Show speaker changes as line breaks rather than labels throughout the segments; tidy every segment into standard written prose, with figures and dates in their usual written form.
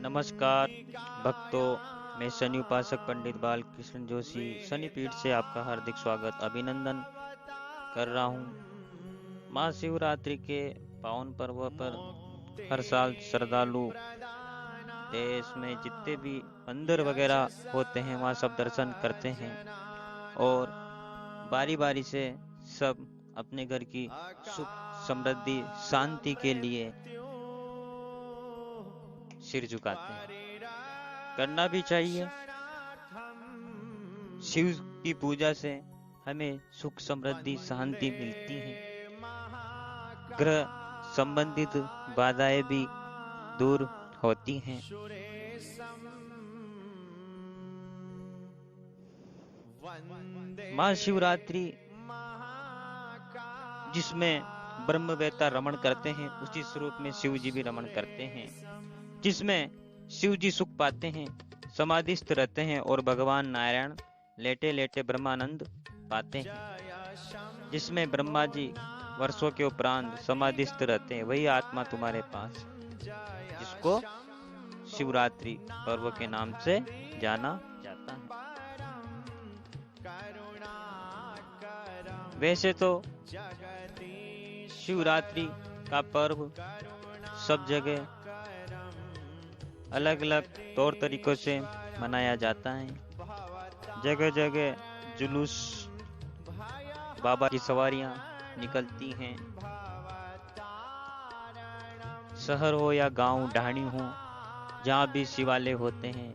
नमस्कार भक्तों, मैं शनि उपासक पंडित बालकृष्ण जोशी शनिपीठ से आपका हार्दिक स्वागत अभिनंदन कर रहा हूँ। महाशिवरात्रि के पावन पर्व पर हर साल श्रद्धालु देश में जितने भी मंदिर वगैरह होते हैं वहाँ सब दर्शन करते हैं और बारी बारी से सब अपने घर की सुख समृद्धि शांति के लिए सिर झुकाते हैं। करना भी चाहिए। शिव की पूजा से हमें सुख समृद्धि शांति मिलती है। ग्रह संबंधित बाधाएं भी दूर होती हैं। महाशिवरात्रि जिसमें ब्रह्मवेत्ता रमण करते हैं, उसी स्वरूप में शिव जी भी रमण करते हैं। जिसमें शिव जी सुख पाते हैं, समाधिस्थ रहते हैं और भगवान नारायण लेटे लेटे ब्रह्मानंद पाते हैं। जिसमें ब्रह्मा जी वर्षों के उपरांत समाधिस्थ रहते हैं, वही आत्मा तुम्हारे पास, जिसको शिवरात्रि पर्व के नाम से जाना जाता है। वैसे तो शिवरात्रि का पर्व सब जगह अलग अलग तौर तरीकों से मनाया जाता है। जगह जगह जुलूस, बाबा की सवारियां निकलती हैं। शहर हो या गांव ढाणी हो, जहां भी शिवालय होते हैं,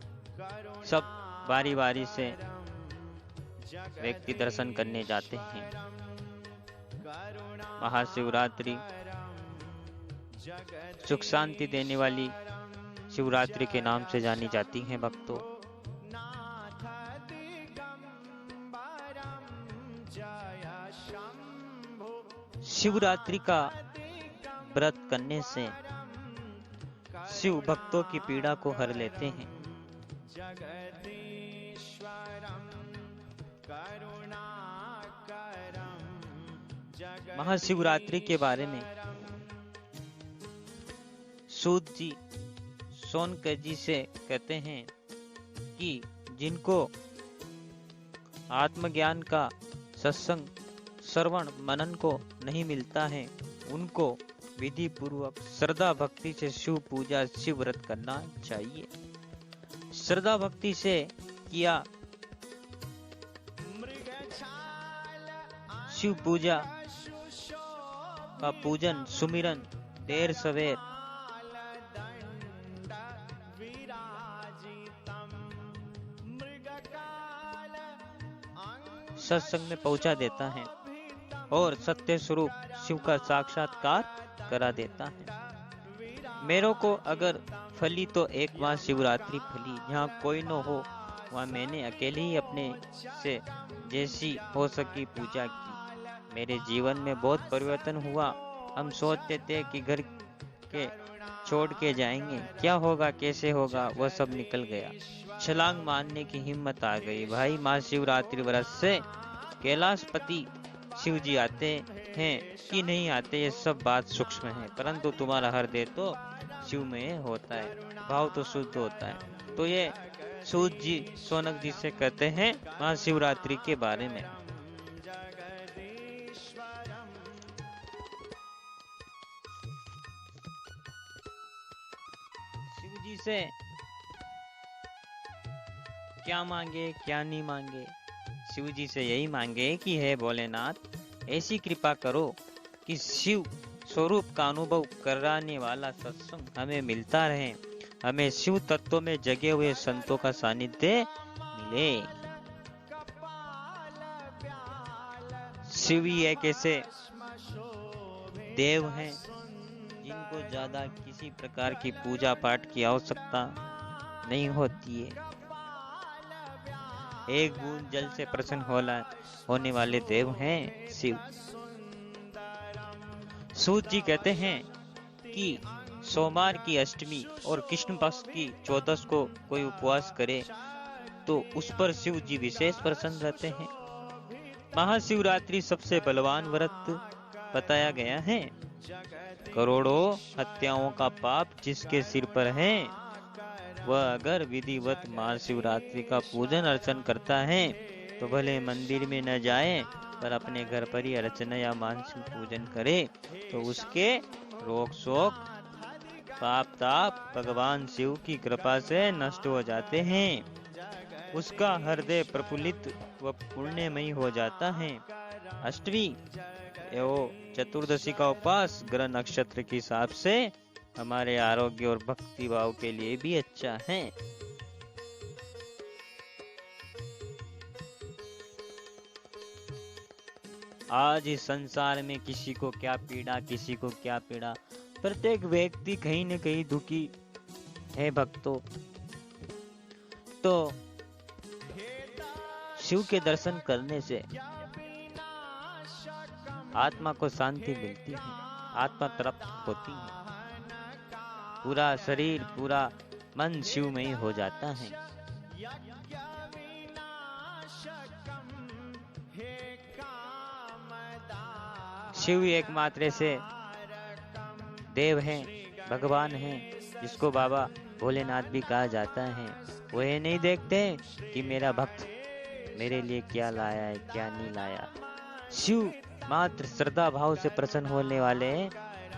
सब बारी बारी से व्यक्ति दर्शन करने जाते हैं। महाशिवरात्रि सुख शांति देने वाली शिवरात्रि के नाम से जानी जाती हैं भक्तों। शिवरात्रि का व्रत करने से शिव भक्तों की पीड़ा को हर लेते हैं। महाशिवरात्रि के बारे में सूत जी सोनकर जी से कहते हैं कि जिनको आत्मज्ञान का सत्संग श्रवण मनन को नहीं मिलता है, उनको विधि पूर्वक श्रद्धा भक्ति से शिव पूजा शिव व्रत करना चाहिए। श्रद्धा भक्ति से किया शिव पूजा का पूजन सुमिरन देर सवेर सत्संग में पहुंचा देता है और सत्य स्वरूप शिव का साक्षात्कार करा देता है। मेरे को अगर फली तो एक वहाँ शिवरात्रि फली, जहाँ कोई न हो वहाँ मैंने अकेले ही अपने से जैसी हो सकी पूजा की। मेरे जीवन में बहुत परिवर्तन हुआ। हम सोचते थे कि घर के छोड़ के जाएंगे, क्या होगा कैसे होगा, वह सब निकल गया। छलांग मारने की हिम्मत आ गई। भाई महाशिवरात्रि व्रत से कैलाशपति शिव जी आते हैं कि नहीं आते, ये सब बात सूक्ष्म है, परंतु तुम्हारा हृदय तो शिव में होता है, भाव तो शुद्ध होता है। तो ये सूत जी सोनक जी से कहते हैं महाशिवरात्रि के बारे में। शिव जी से क्या मांगे क्या नहीं मांगे, शिव जी से यही मांगे कि हे भोलेनाथ, ऐसी कृपा करो कि शिव स्वरूप का अनुभव कराने वाला सत्संग हमें मिलता रहे, हमें शिव तत्व में जगे हुए संतों का सानिध्य मिले। शिव ही एक ऐसे देव हैं जिनको ज्यादा किसी प्रकार की पूजा पाठ की आवश्यकता नहीं होती है। एक बूंद जल से प्रसन्न होने वाले देव हैं शिव। सूत जी कहते हैं कि सोमवार की अष्टमी और कृष्ण पक्ष की चौदस को कोई उपवास करे तो उस पर शिव जी विशेष प्रसन्न रहते हैं। महाशिवरात्रि सबसे बलवान व्रत बताया गया है। करोड़ों हत्याओं का पाप जिसके सिर पर है, वह अगर विधिवत महाशिवरात्रि का पूजन अर्चन करता है तो भले मंदिर में न जाए, पर अपने घर पर ही अर्चना या मानसिक पूजन करे तो उसके रोग शोक पाप ताप भगवान शिव की कृपा से नष्ट हो जाते हैं। उसका हृदय प्रफुल्लित व पुण्यमयी हो जाता है। अष्टमी एवं चतुर्दशी का उपवास ग्रह नक्षत्र के हिसाब से हमारे आरोग्य और भक्ति भाव के लिए भी अच्छा है। आज इस संसार में किसी को क्या पीड़ा, किसी को क्या पीड़ा, प्रत्येक व्यक्ति कहीं न कहीं दुखी है भक्तों। तो शिव के दर्शन करने से आत्मा को शांति मिलती है, आत्मा तृप्त होती है, पूरा शरीर पूरा मन शिवमय हो जाता है। शिव एकमात्र से देव हैं, भगवान हैं, जिसको बाबा भोलेनाथ भी कहा जाता है। वो ये नहीं देखते कि मेरा भक्त मेरे लिए क्या लाया है क्या नहीं लाया। शिव मात्र श्रद्धा भाव से प्रसन्न होने वाले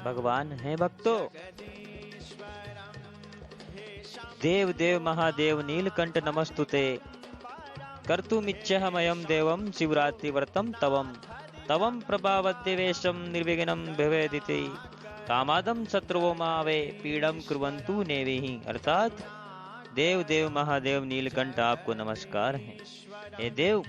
भगवान हैं भक्तों। देव देव महादेव नीलकंठ नमस्तुते, कर्तुमिच्छहमयं देवं शिवरात्रि व्रतं तवम तवम प्रभावद्देवेशं निर्विघ्नं भवेदिति कामादम शत्रुवो मावे पीड़म कुर्वन्तु नेवेहि। अर्थात देव देव महादेव नीलकंठ आपको नमस्कार है। हे देव,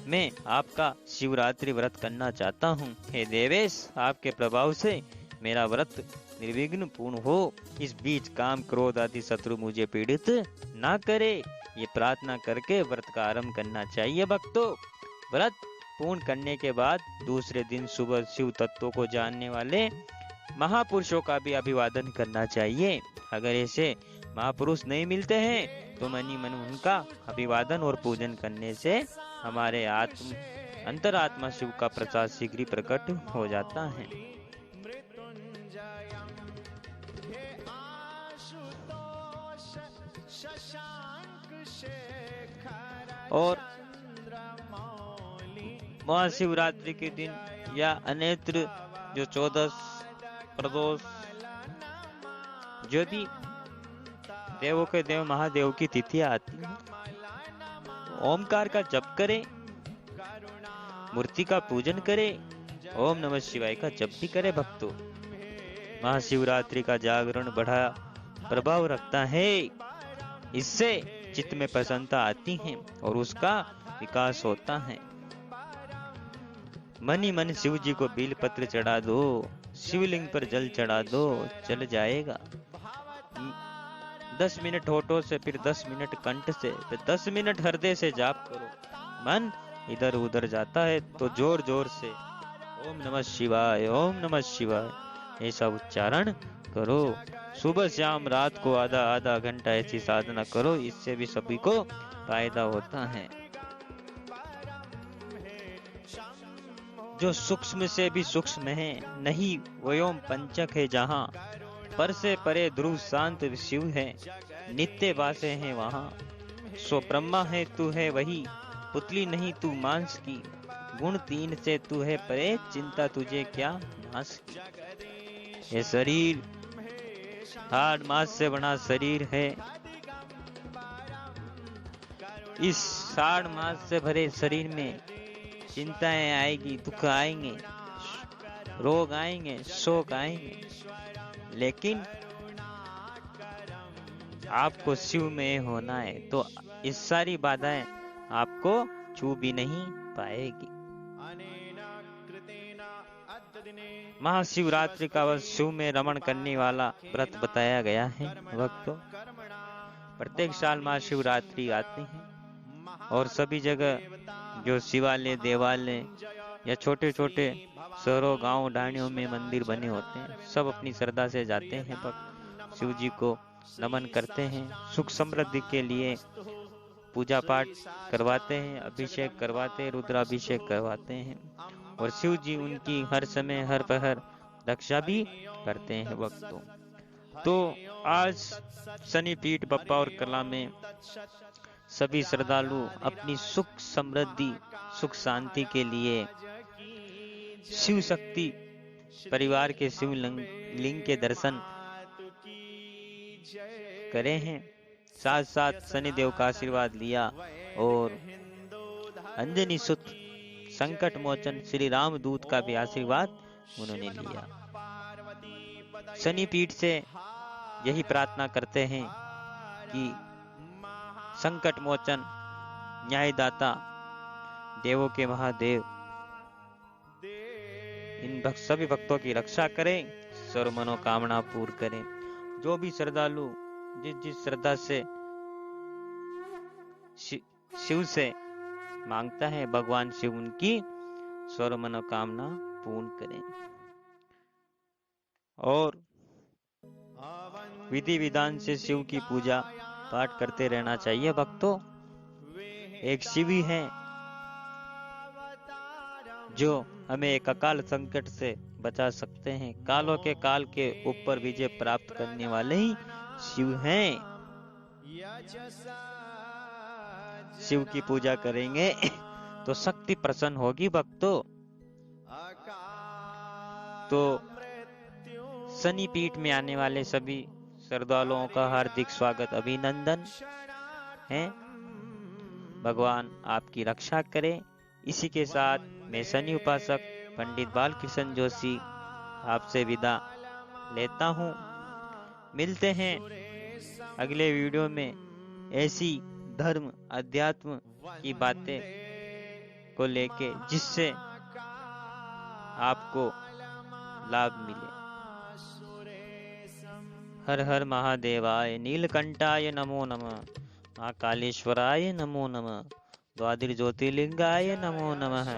मैं आपका शिवरात्रि व्रत करना चाहता हूँ। हे देवेश, आपके प्रभाव से मेरा व्रत निर्विघ्न पूर्ण हो। इस बीच काम क्रोध आदि शत्रु मुझे पीड़ित ना करे, ये प्रार्थना करके व्रत का आरंभ करना चाहिए भक्तों। व्रत पूर्ण करने के बाद दूसरे दिन सुबह शिव तत्वों को जानने वाले महापुरुषों का भी अभिवादन करना चाहिए। अगर ऐसे महापुरुष नहीं मिलते हैं तो मनी मन उनका अभिवादन और पूजन करने से हमारे अंतरात्मा शिव का प्रसाद शीघ्र ही प्रकट हो जाता है। और महाशिवरात्रि के दिन या अन्यत्र जो 14 प्रदोष जो भी देवों के देव महादेव की तिथियां आती है, ओमकार का जप करें, मूर्ति का पूजन करें, ओम नमः शिवाय का जप भी करें भक्तों। महाशिवरात्रि का जागरण बड़ा प्रभाव रखता है। इससे चित्त में प्रसन्नता आती है और उसका विकास होता है। मनी मन शिव जी को बेल पत्र चढ़ा दो, शिवलिंग पर जल चढ़ा दो, चल जाएगा। 10 मिनट होठों से, फिर 10 मिनट कंठ से, फिर 10 मिनट हृदय से जाप करो। मन इधर उधर जाता है तो जोर जोर से ओम नमः शिवाय, ओम नमः शिवाय ऐसा उच्चारण करो। सुबह शाम रात को आधा आधा घंटा ऐसी साधना करो, इससे भी सभी को फायदा होता है। जो सूक्ष्म से भी सूक्ष्म है, नहीं वयोम पंचक है जहाँ, पर से परे ध्रुव शांत शिव है, नित्य वासे हैं वहाँ। सो ब्रह्मा है तू है वही, पुतली नहीं तू मांस की, गुण 3 से तू है परे, चिंता तुझे क्या नाश की। ये शरीर हाड़ मांस से बना शरीर है। इस हाड़ मांस से भरे शरीर में चिंताएं आएगी, दुख आएंगे, रोग आएंगे, शोक आएंगे, लेकिन आपको शिव में होना है तो इस सारी बाधाएं आपको छू भी नहीं पाएगी। महाशिवरात्रि का वह शिव में रमण करने वाला व्रत बताया गया है भक्तों। प्रत्येक साल महाशिवरात्रि आती है और सभी जगह जो शिवालय, देवालय या छोटे छोटे शहरों, गांव, ढाणियों में मंदिर बने होते हैं, सब अपनी श्रद्धा से जाते हैं भक्त, शिव जी को नमन करते हैं, सुख समृद्धि के लिए पूजा पाठ करवाते हैं, अभिषेक करवाते हैं, रुद्राभिषेक करवाते हैं और शिव जी उनकी हर समय हर पहर रक्षा भी करते हैं भक्तों। तो आज शनिपीठ बप्पा और कला में सभी श्रद्धालु अपनी सुख समृद्धि सुख शांति के लिए शिव शक्ति परिवार के शिव लिंग के दर्शन करे हैं, साथ साथ शनिदेव का आशीर्वाद लिया और अंजनी सुत संकट मोचन श्री रामदूत का भी आशीर्वाद उन्होंने लिया। शनिपीठ से यही प्रार्थना करते हैं कि संकट मोचन न्यायदाता देवों के महादेव इन सभी भक्तों की रक्षा करें, सर्व मनोकामना पूर्ण करें। जो भी श्रद्धालु जिस श्रद्धा से शिव से मांगता है, भगवान शिव उनकी सर्व मनोकामना पूर्ण करें। और विधि विधान से शिव की पूजा पाठ करते रहना चाहिए भक्तों। एक शिव ही है जो हमें एक अकाल संकट से बचा सकते हैं। कालों के काल के ऊपर विजय प्राप्त करने वाले ही शिव हैं। शिव की पूजा करेंगे तो शक्ति प्रसन्न होगी भक्तों। तो शनिपीठ में आने वाले सभी श्रद्धालुओं का हार्दिक स्वागत अभिनंदन है। भगवान आपकी रक्षा करे। इसी के साथ मैं शनि उपासक पंडित बालकृष्ण जोशी आपसे विदा लेता हूँ। मिलते हैं अगले वीडियो में ऐसी धर्म अध्यात्म की बातें को लेके जिससे आपको लाभ मिले। हर हर महादेवाय, नीलकंठाय नमो नमः, महाकालेश्वराय नमो नमः, द्वादश ज्योतिर्लिंगाय नमो नमः,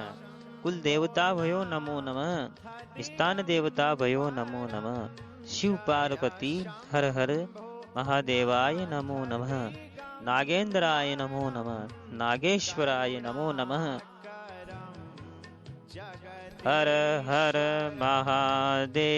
कुल देवता भयो नमो नमः, स्थान देवता भयो नमो नमः, शिव पार्वती हर हर महादेवाय नमो नमः, नागेंद्राय नमो नमः, नागेश्वराय नमो नमः। हर हर महादेव।